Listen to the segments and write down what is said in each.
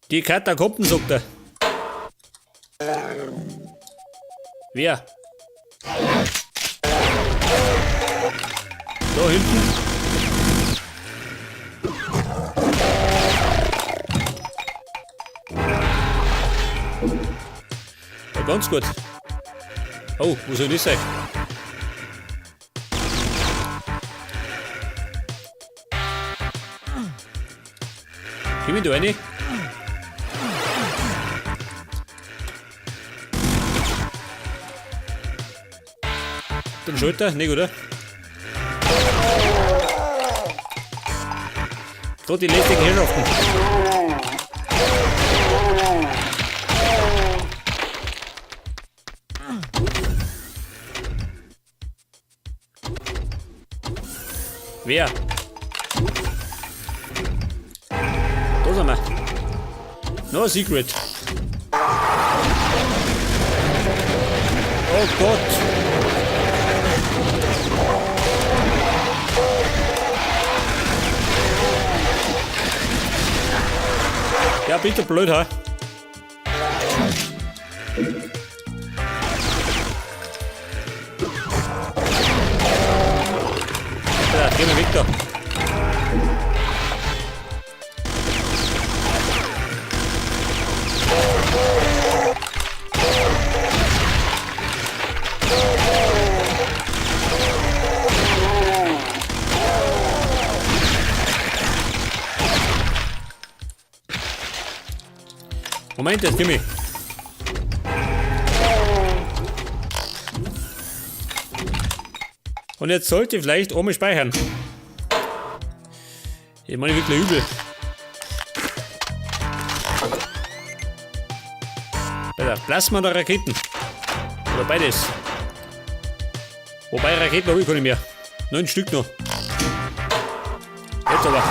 Die Katakomben, sagt er. Wer? Da hinten. Ja, ganz gut. Oh, wo soll das sein? Gib mir da eine. Den Schulter, nicht, oder? Gerade die lästigen Herrschaften. Wer? Da sind wir. No a secret. Oh Gott. Ja, bitte blöd, ha? Ja, geh mal weg da. Moment, jetzt gib mich. Und jetzt sollte ich vielleicht oben speichern. Ich meine wirklich übel. Plasma oder Raketen? Oder beides? Wobei Raketen habe ich keine mehr. 9 Stück noch. Jetzt aber.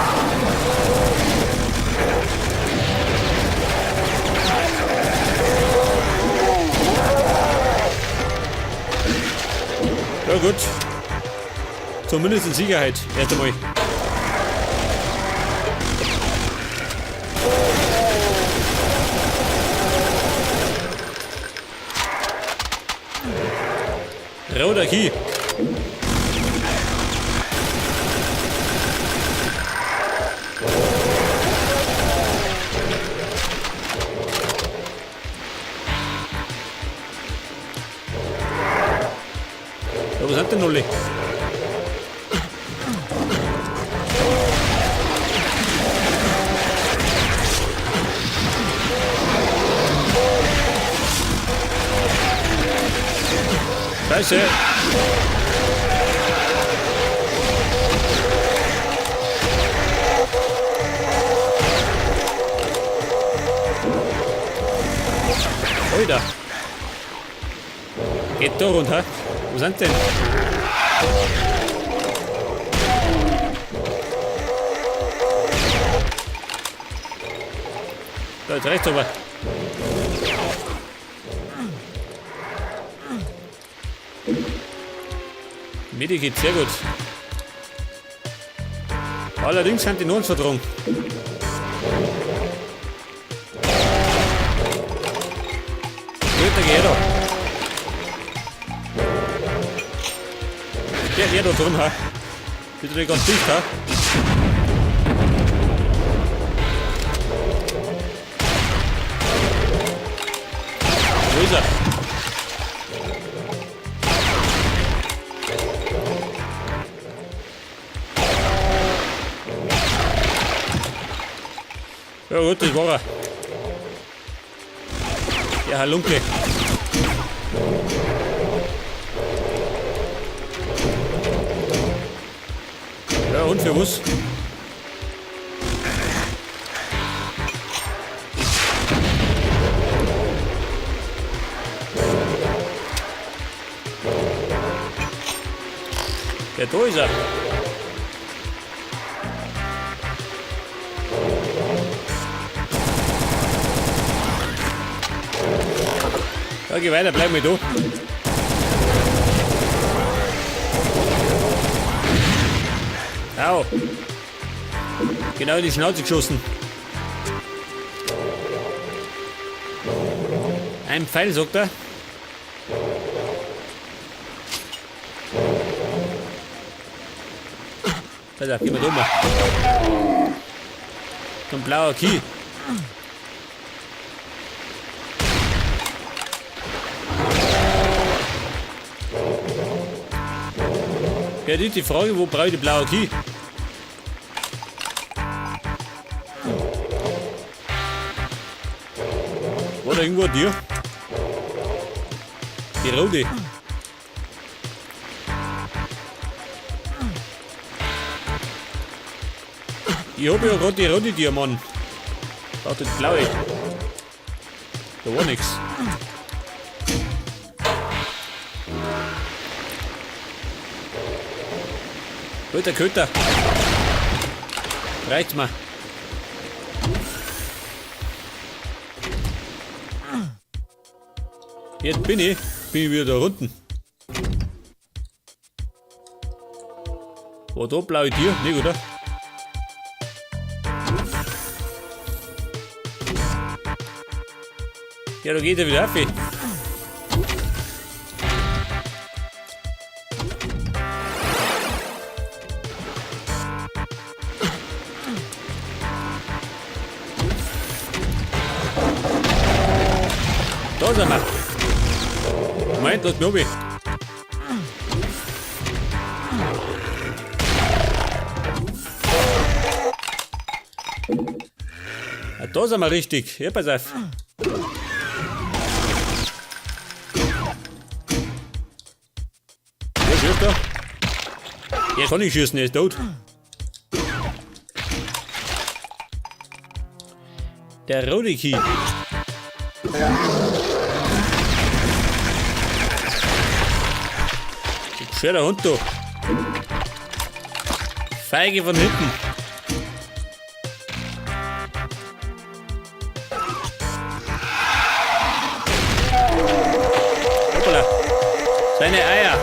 Ja gut. Zumindest in Sicherheit. Erst einmal. Roter Key. Ja, wo sind denn alle? Scheiße. Alter. Geht da runter. Wo sind denn? Da, jetzt rechts aber. Medikit, sehr gut. Allerdings sind die Notvertrauen. Guter Gero. Der da drin, ha. Bitte ganz dicht, ha. Wo ist er? Ja gut, das war er. Der Halunke. Ja und für was? Ja, da ist er. Ja, geh weiter, bleib mal da. Au. Genau in die Schnauze geschossen. Ein Pfeil, sagt er. Pass auf, geh mal drüber. So ein blauer Key. Ja, die Frage, wo brauche ich die blaue Key? War da irgendwo dir? Die rote. Ich hab ja gerade die rote Diamant. Ach, das blaue. Da war nix. Alter Köter. Reicht's mal. Jetzt bin ich wieder da unten. War da blaue Tier? Nicht, oder? Ja, da geht er wieder auf. Da sind wir. Moment, lass mich oben. Ja, da sind wir richtig. Ja, pass auf. Ja, schießt er. Jetzt kann ich schießen, er ist tot. Der rote Key. Schöner Hund da. Feige von hinten. Hoppala. Seine Eier.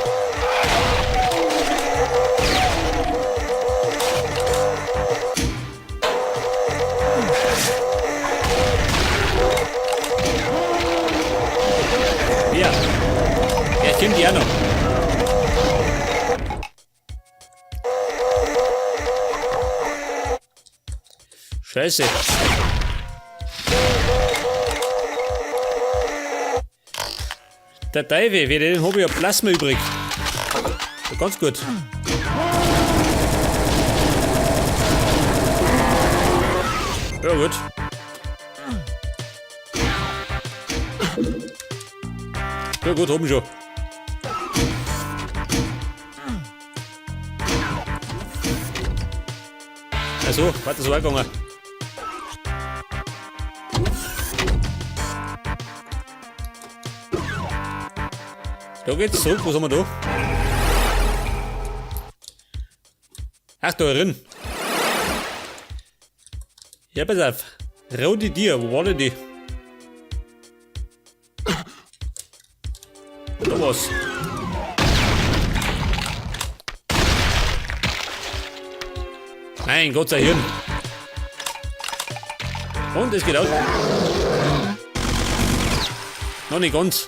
Ja. Er kommt ja noch. Scheiße. Der Teufel, für den habe ich ja Plasma übrig. Ja, ganz gut. Ja, gut. Ja, gut, haben wir schon. Also, warte, so angegangen. Da geht's zurück, was haben wir da? Ach, da drin. Ja, pass auf. Rote Tier, wo war denn die? Da war's. Nein, Gott sei Hirn. Und es geht aus. Noch nicht ganz.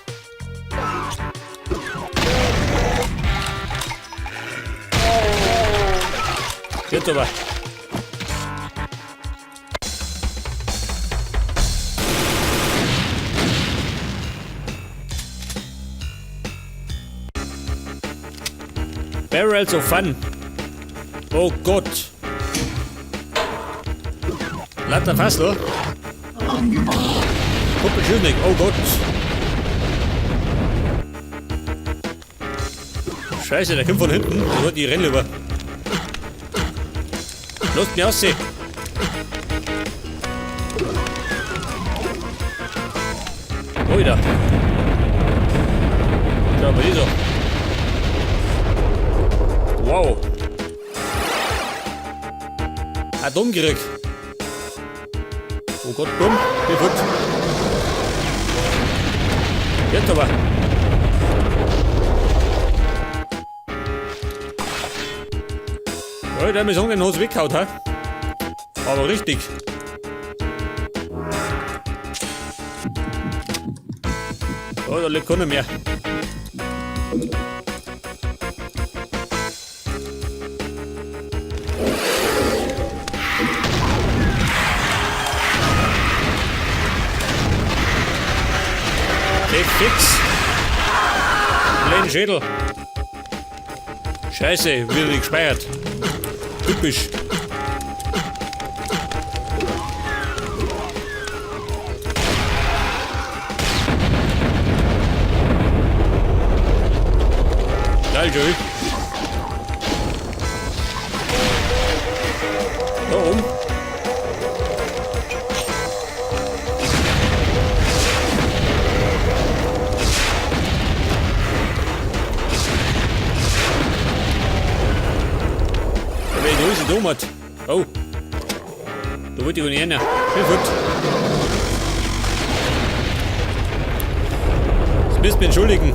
Jetzt aber. Barrels of Fun. Oh Gott. Lauter Fassler. Kuppelschirnig. Oh Gott. Scheiße, der kommt von hinten. So, die rennen über. Los, mich aussehen. Oh, wieder. Schau mal, dieser. Wow. Hat umgerückt. Oh Gott, dumm. Kaputt. Jetzt aber. Ja, der hat mich so den Hose weggehauen, ha? Aber richtig. Oh, da liegt keiner mehr. Fix. Kleinen Schädel. Scheiße, wieder nicht gespeichert. Typisch. Geil, Joey. Da oben. Domat. Oh. Da wollte ich gar nicht hin. Schnell fort. Das müsst ihr entschuldigen.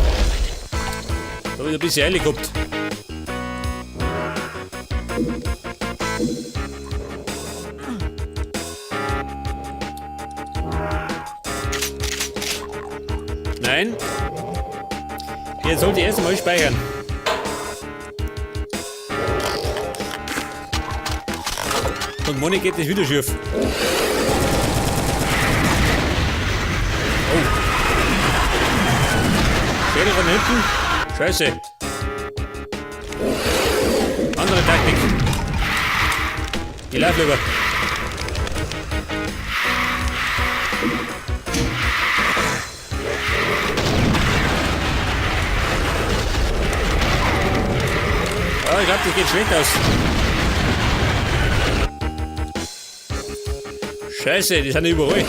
Da habe ich ein bisschen Eile gehabt. Nein. Jetzt sollte ich erst einmal speichern. Und Moni geht nicht wieder schief. Oh. Schädel von hinten. Scheiße. Andere Taktik. Ich lauf lieber. Oh, ich glaube, das geht schlecht aus. Scheiße, die sind überall.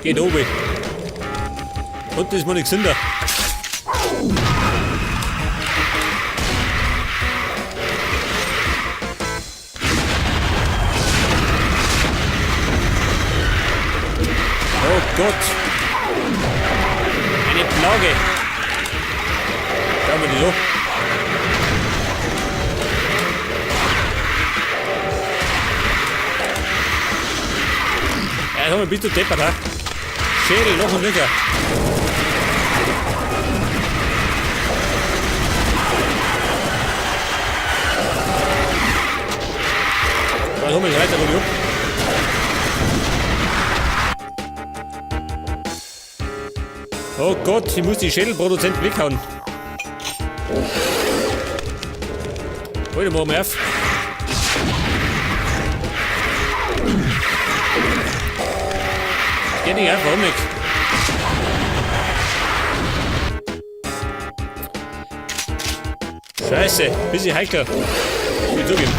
Geht oben. Und das ist mal nichts hinter. Oh Gott! Eine Plage! Schauen wir die so. Ja, jetzt haben wir ein bisschen deppert, ha? Schädel noch und nöcher. Dann haben wir es weiter runter. Oh Gott, ich muss die Schädelproduzenten weghauen. Heute mal auf. Geht nicht einfach, warum nicht? Scheiße, bisschen heikel. Ich will zugeben.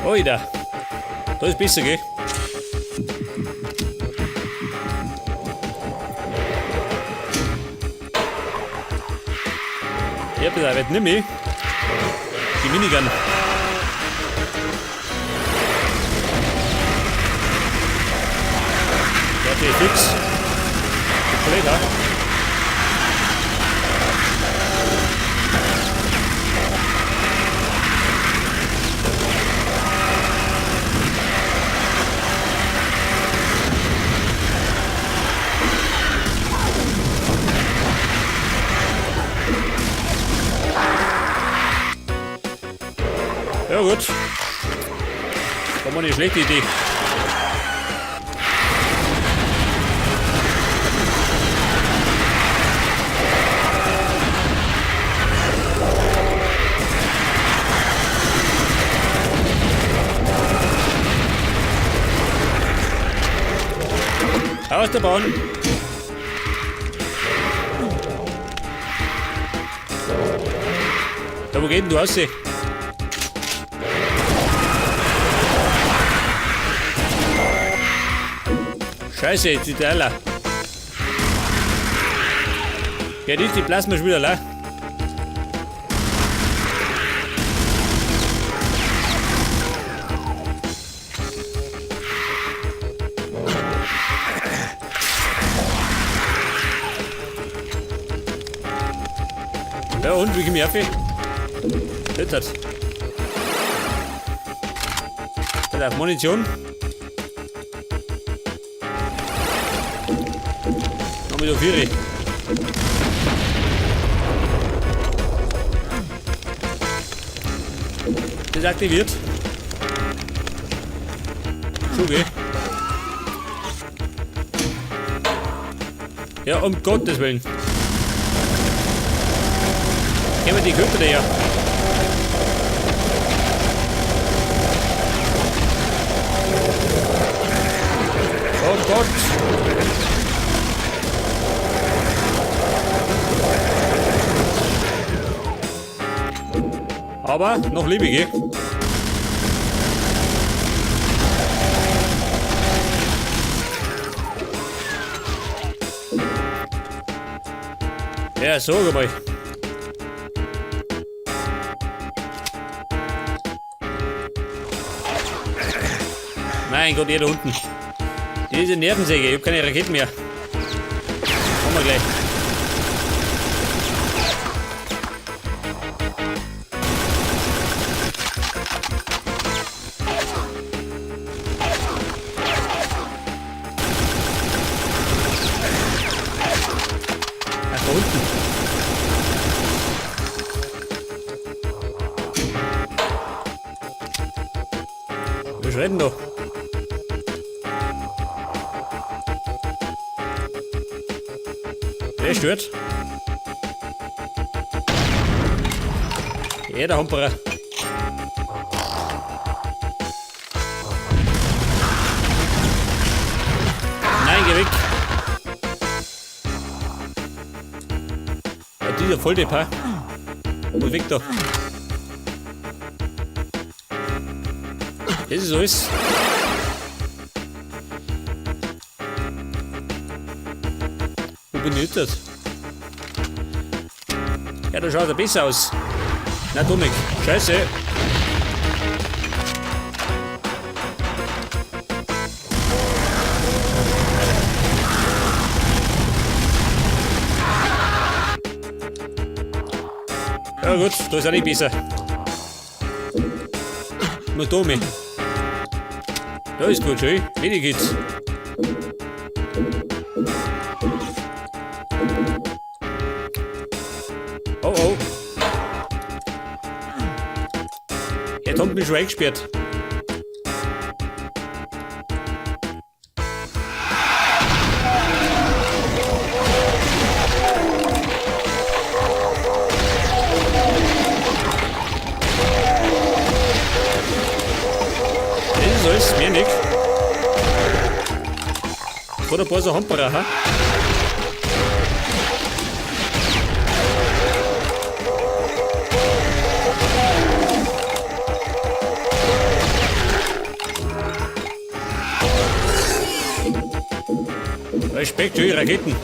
Oida, das ist besser, gell? Ich hab das auch nicht mehr. Die Minigun. Der ist fix. Komplett, ha? Ja gut. War mal eine schlechte Idee. Aus der Bahn. Da, wo geht denn du aus? Scheiße, jetzt ist der alle. Jetzt ist die Plasma schon wieder leer. Ja, und wie komme ich auf? Jetzt hat's. Jetzt auf Munition. Noch mit der Vieri. Das aktiviert. Zuge. Ja, um Gottes Willen. Gehen wir die Köpfe daher. Oh Gott. Aber noch liebige. Ja, so mal. Mein Gott, ihr da unten. Diese Nervensäge, ich hab keine Raketen mehr. Kommen wir gleich. Ach, da unten. Wir schreiten doch. Der stört. Ja, der Humperer. Nein, geh weg. Ja, dieser Volldepp, ha? Und weg da. Das ist alles. Wo bin ich jetzt? Ja, da schaut er besser aus. Na, Dominik. Scheiße. Ja gut, da ist er nicht besser. Nur Domi. Da ist gut, schön. Wenig geht's. Oh oh. Jetzt haben mich schon eingesperrt. Das ist alles, mehr nicht. Das hat ein paar so Hamperer, ha? Respekt für die Raketen.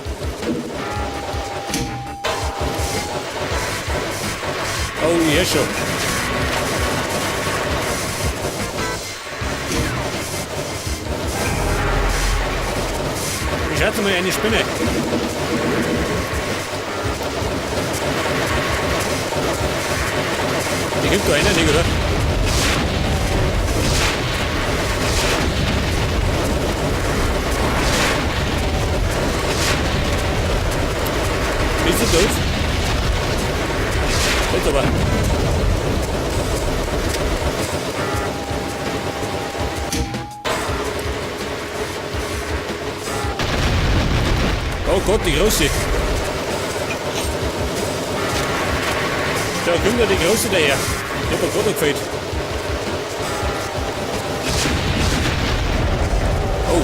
Oh, ja schon. Ich hatte mal eine Spinne. Die gibt da einer nicht, oder? Bist du tot? Jetzt aber. Oh Gott, die Große. Da kommt ja die Große daher. Die hat mir gerade gefällt. Oh.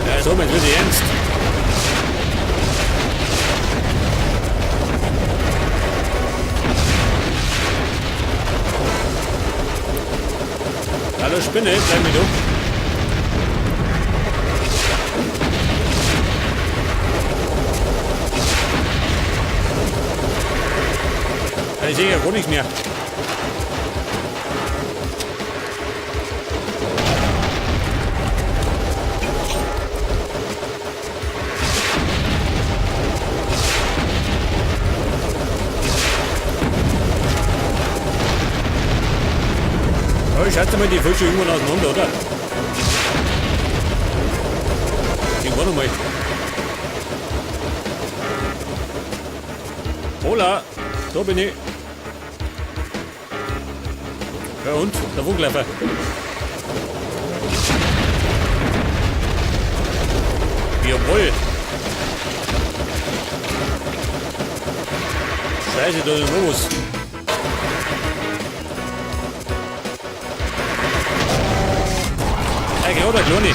Ja, so, jetzt wird die ernst. Da Spinne, bleib mir du. Ich sehe ja gar nichts mehr. Oh, schaut mal die Fische irgendwann auseinander, oder? Irgendwann nochmal. Hola, da bin ich. Ja und? Der Funklaufer. Jawohl. Scheiße, da ist noch was. Ja, genau der Kleine.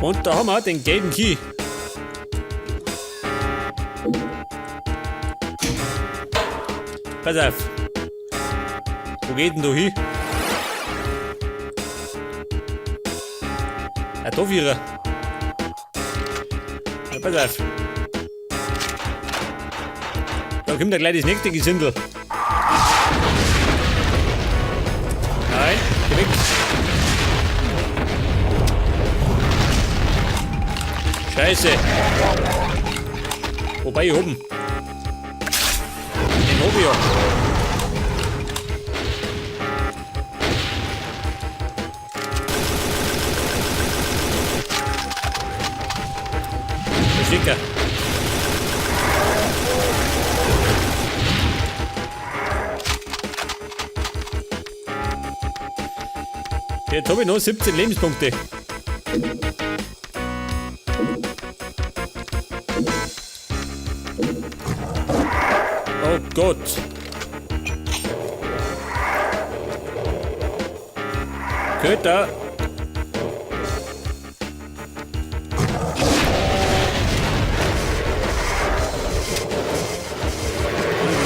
Und da haben wir den gelben Key. Pass auf. Wo geht denn du hin? Ja, da wäre. Ja, pass auf. Da kommt gleich das nächste Gesindel. Nein, geh weg. Scheiße. Wobei hier oben. Den hab ich ja. Verstecker. Jetzt habe ich noch 17 Lebenspunkte. Oh Gott. Köter.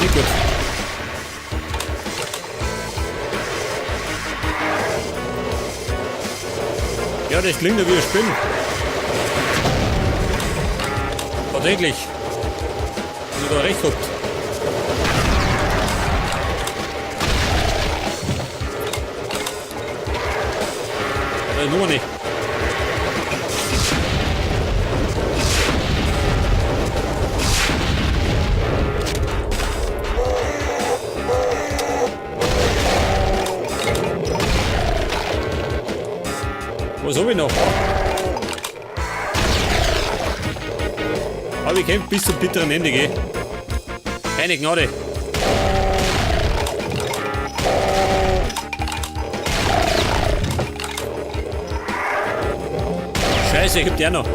Nicht gut. Ja, das klingt ja wie ein Spinn. Tatsächlich. Wenn du da recht habt. Nur nicht. Was habe ich noch? Aber ich kämpfe bis zum bitteren Ende, gell? Keine Gnade. Scheiße, ich hab die auch noch.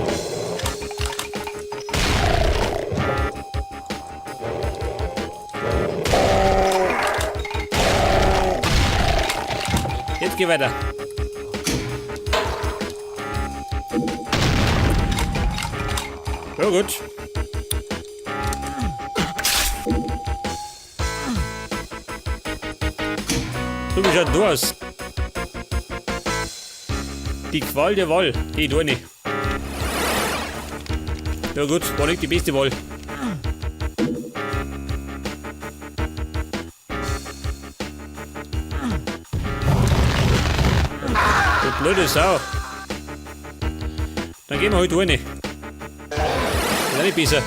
Jetzt geh weiter. Ja gut. So wie schaut du aus? Die Qual der Wahl. Geh du nicht. Ja gut, war nicht die beste Wahl. Du blöde Sau. Dann gehen wir halt rein. Ist auch nicht besser.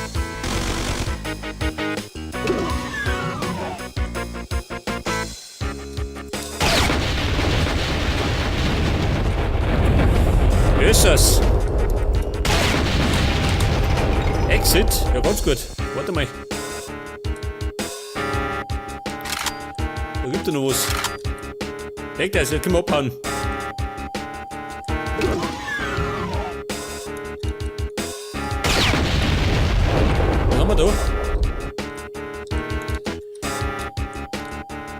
Wie ist das? Exit? Ja, ganz gut. Warte mal. Da gibt es noch was. Leg das, jetzt können wir abhauen. Was haben wir da?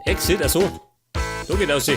Exit, achso. So geht aus.